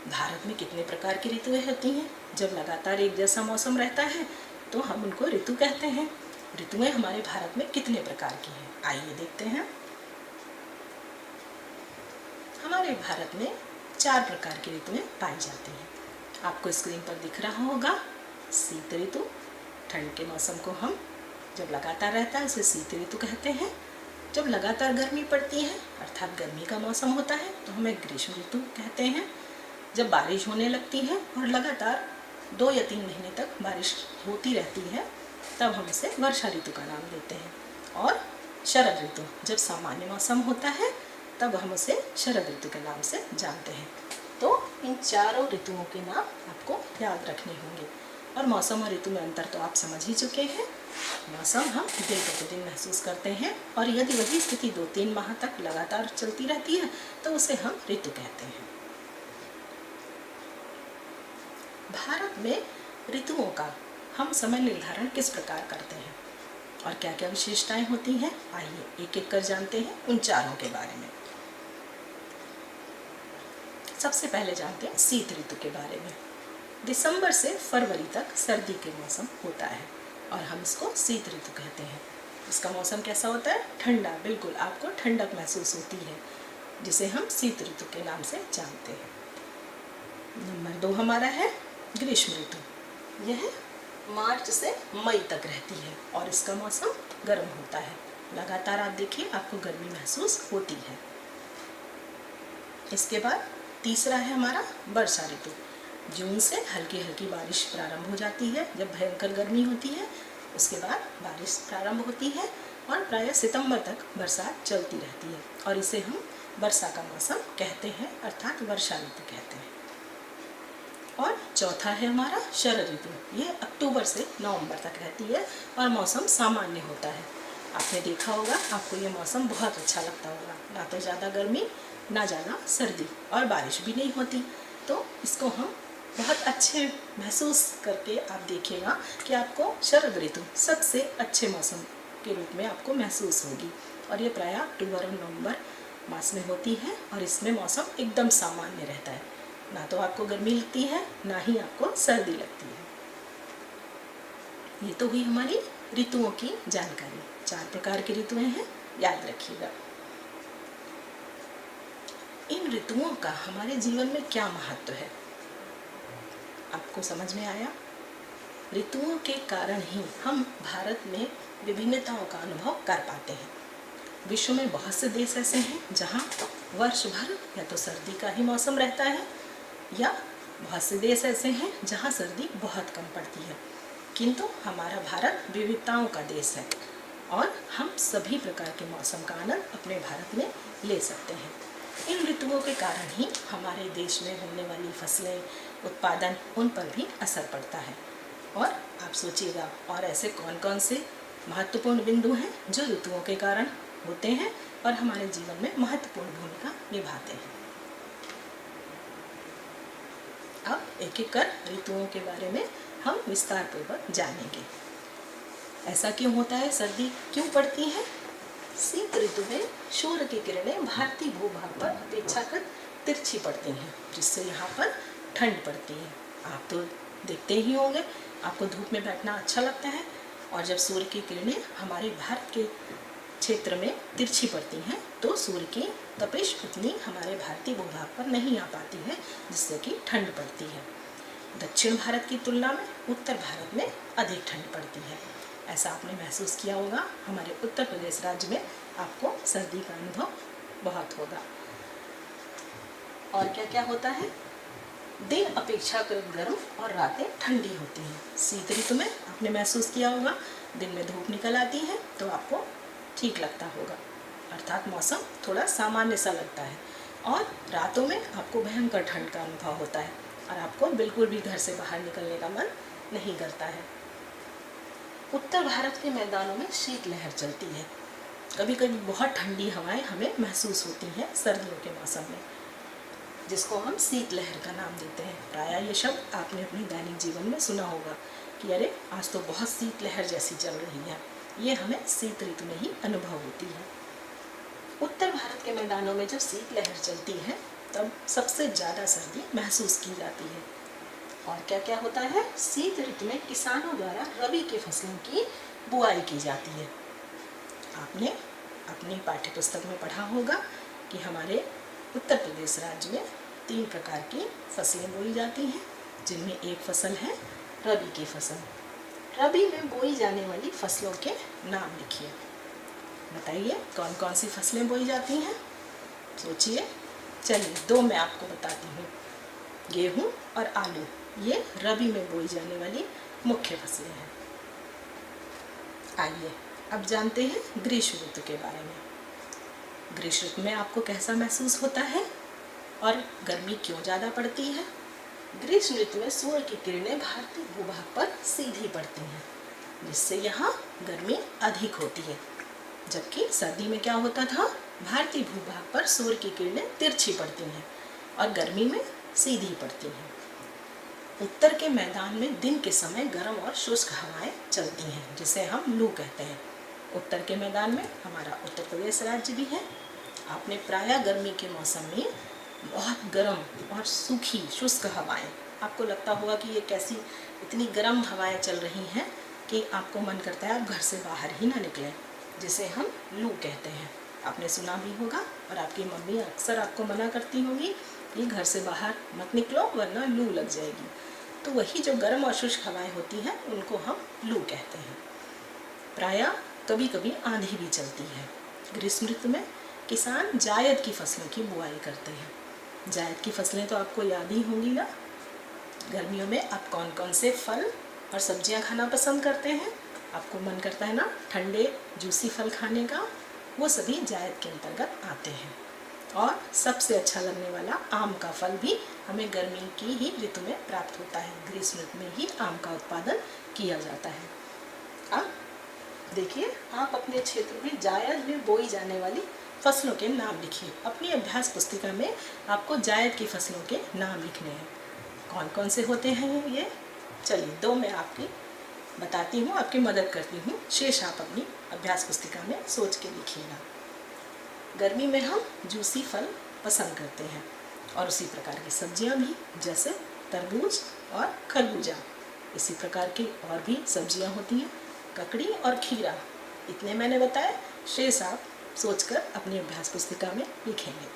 भारत में कितने प्रकार की ऋतुएं होती हैं? जब लगातार एक जैसा मौसम रहता है तो हम उनको ऋतु कहते हैं। ऋतुएं हमारे भारत में कितने प्रकार की हैं? आइए देखते हैं। हमारे भारत में 4 प्रकार की ऋतुएं पाई जाती हैं। आपको स्क्रीन पर दिख रहा होगा शीत ऋतु। ठंड के मौसम को हम जब लगातार रहता है उसे शीत ऋतु कहते हैं। जब लगातार गर्मी पड़ती है अर्थात गर्मी का मौसम होता है तो हमें ग्रीष्म ऋतु कहते हैं। जब बारिश होने लगती है और लगातार 2 या 3 महीने तक बारिश होती रहती है तब हम इसे वर्षा ऋतु का नाम देते हैं। और शरद ऋतु, जब सामान्य मौसम होता है तब हम उसे शरद ऋतु के नाम से जानते हैं। तो इन चारों ऋतुओं के नाम आपको याद रखने होंगे। और मौसम और ऋतु में अंतर तो आप समझ ही चुके हैं। मौसम हम दिन प्रतिदिन महसूस करते हैं और यदि वही स्थिति 2-3 माह तक लगातार चलती रहती है तो उसे हम ऋतु कहते हैं। भारत में ऋतुओं का हम समय निर्धारण किस प्रकार करते हैं और क्या क्या विशेषताएं होती हैं, आइए एक एक कर जानते हैं उन चारों के बारे में। सबसे पहले जानते हैं शीत ऋतु के बारे में। दिसंबर से फरवरी तक सर्दी के मौसम होता है और हम इसको शीत ऋतु कहते हैं। इसका मौसम कैसा होता है? ठंडा, बिल्कुल आपको ठंडक महसूस होती है, जिसे हम शीत ऋतु के नाम से जानते हैं। नंबर 2 हमारा है ग्रीष्म ऋतु। यह मार्च से मई तक रहती है और इसका मौसम गर्म होता है। लगातार आप देखिए आपको गर्मी महसूस होती है। इसके बाद तीसरा है हमारा वर्षा ऋतु। जून से हल्की हल्की बारिश प्रारंभ हो जाती है। जब भयंकर गर्मी होती है उसके बाद बारिश प्रारंभ होती है और प्रायः सितंबर तक बरसात चलती रहती है और इसे हम वर्षा का मौसम कहते हैं अर्थात वर्षा ऋतु कहते हैं। और चौथा है हमारा शरद ऋतु। ये अक्टूबर से नवंबर तक रहती है और मौसम सामान्य होता है। आपने देखा होगा आपको ये मौसम बहुत अच्छा लगता होगा, ना तो ज़्यादा गर्मी ना ज़्यादा सर्दी और बारिश भी नहीं होती। तो इसको हम बहुत अच्छे महसूस करके आप देखिएगा कि आपको शरद ऋतु सबसे अच्छे मौसम के रूप में आपको महसूस होगी। और ये प्रायः अक्टूबर और नवंबर मास में होती है और इसमें मौसम एकदम सामान्य रहता है, ना तो आपको गर्मी लगती है ना ही आपको सर्दी लगती है। ये तो हुई हमारी ऋतुओं की जानकारी। 4 प्रकार की ऋतुएं हैं, याद रखिएगा। इन ऋतुओं का हमारे जीवन में क्या महत्व है आपको समझ में आया? ऋतुओं के कारण ही हम भारत में विभिन्नताओं का अनुभव कर पाते हैं। विश्व में बहुत से देश ऐसे हैं जहां वर्ष भर या तो सर्दी का ही मौसम रहता है या बहुत से देश ऐसे हैं जहां सर्दी बहुत कम पड़ती है। किंतु हमारा भारत विविधताओं का देश है और हम सभी प्रकार के मौसम का आनंद अपने भारत में ले सकते हैं। इन ऋतुओं के कारण ही हमारे देश में होने वाली फसलें, उत्पादन, उन पर भी असर पड़ता है। और आप सोचिएगा और ऐसे कौन कौन से महत्वपूर्ण बिंदु हैं जो ऋतुओं के कारण होते हैं और हमारे जीवन में महत्वपूर्ण भूमिका निभाते हैं। अब एक एक कर ऋतुओं के बारे में हम विस्तार पूर्वक जानेंगे। ऐसा क्यों होता है? सर्दी क्यों पड़ती है? शीत ऋतु में सूर्य की किरणें भारतीय भूभाग पर अपेक्षाकृत तिरछी पड़ती हैं, जिससे यहाँ पर ठंड पड़ती है। आप तो देखते ही होंगे, आपको धूप में बैठना अच्छा लगता है और जब सूर्य की किरणें हमारे भारत के क्षेत्र में तिरछी पड़ती हैं तो सूर्य की तपिश उतनी हमारे भारतीय भूभाग पर नहीं आ पाती है, जिससे कि ठंड पड़ती है। दक्षिण भारत की तुलना में उत्तर भारत में अधिक ठंड पड़ती है। ऐसा आपने महसूस किया होगा। हमारे उत्तर प्रदेश राज्य में आपको सर्दी का अनुभव बहुत होगा। और क्या क्या होता है? दिन अपेक्षाकृत गर्म और रातें ठंडी होती हैं। शीत ऋतु में आपने महसूस किया होगा दिन में धूप निकल आती है तो आपको ठीक लगता होगा, अर्थात मौसम थोड़ा सामान्य सा लगता है। और रातों में आपको भयंकर ठंड का अनुभव होता है और आपको बिल्कुल भी घर से बाहर निकलने का मन नहीं करता है। उत्तर भारत के मैदानों में शीतलहर चलती है। कभी कभी बहुत ठंडी हवाएं हमें महसूस होती हैं सर्दियों के मौसम में, जिसको हम शीतलहर का नाम देते हैं। प्रायः ये शब्द आपने अपने दैनिक जीवन में सुना होगा कि अरे आज तो बहुत शीतलहर जैसी चल रही है। ये हमें शीत ऋतु में ही अनुभव होती है। उत्तर भारत के मैदानों में जब शीतलहर चलती है तब सबसे ज़्यादा सर्दी महसूस की जाती है। और क्या क्या होता है? शीत ऋतु में किसानों द्वारा रबी की फसलों की बुआई की जाती है। आपने अपनी पाठ्य पुस्तक में पढ़ा होगा कि हमारे उत्तर प्रदेश राज्य में 3 प्रकार की फसलें बोई जाती हैं, जिनमें एक फसल है रबी की फसल। रबी में बोई जाने वाली फसलों के नाम लिखिए। बताइए कौन कौन सी फसलें बोई जाती हैं? सोचिए। चलिए 2 मैं आपको बताती हूँ। गेहूँ और आलू, ये रबी में बोई जाने वाली मुख्य फसलें हैं। आइए अब जानते हैं ग्रीष्म ऋतु के बारे में। ग्रीष्म ऋतु में आपको कैसा महसूस होता है और गर्मी क्यों ज़्यादा पड़ती है? ग्रीष्म ऋतु में सूर्य की किरणें भारतीय भूभाग पर सीधी पड़ती हैं, जिससे यहाँ गर्मी अधिक होती है। जबकि सर्दी में क्या होता था? भारतीय भूभाग पर सूर्य की किरणें तिरछी पड़ती हैं और गर्मी में सीधी पड़ती हैं। उत्तर के मैदान में दिन के समय गर्म और शुष्क हवाएं चलती हैं, जिसे हम लू कहते हैं। उत्तर के मैदान में हमारा उत्तर प्रदेश राज्य भी है। आपने प्रायः गर्मी के मौसम में बहुत गर्म और सूखी शुष्क हवाएं, आपको लगता होगा कि ये कैसी इतनी गर्म हवाएं चल रही हैं कि आपको मन करता है आप घर से बाहर ही ना निकलें, जिसे हम लू कहते हैं। आपने सुना भी होगा और आपकी मम्मी अक्सर आपको मना करती होगी कि घर से बाहर मत निकलो वरना लू लग जाएगी। तो वही जो गर्म और शुष्क हवाएं होती हैं उनको हम लू कहते हैं। प्रायः कभी कभी आंधी भी चलती है। ग्रीष्म ऋतु में किसान जायद की फसलों की बुआई करते हैं। जायद की फसलें तो आपको याद ही होंगी ना। गर्मियों में आप कौन कौन से फल और सब्जियां खाना पसंद करते हैं? आपको मन करता है ना ठंडे जूसी फल खाने का, वो सभी जायद के अंतर्गत आते हैं। और सबसे अच्छा लगने वाला आम का फल भी हमें गर्मी की ही ऋतु में प्राप्त होता है। ग्रीष्म ऋतु में ही आम का उत्पादन किया जाता है। अब देखिए, आप अपने क्षेत्र में जायद में बोई जाने वाली फसलों के नाम लिखिए। अपनी अभ्यास पुस्तिका में आपको जायद की फसलों के नाम लिखने हैं। कौन कौन से होते हैं ये? चलिए 2 मैं आपकी बताती हूँ, आपकी मदद करती हूँ। शेष आप अपनी अभ्यास पुस्तिका में सोच के लिखिएगा। गर्मी में हम जूसी फल पसंद करते हैं और उसी प्रकार की सब्जियां भी, जैसे तरबूज और खरबूजा। इसी प्रकार की और भी सब्जियां होती हैं, ककड़ी और खीरा। इतने मैंने बताए, शेष आप सोचकर अपनी अभ्यास पुस्तिका में लिखेंगे।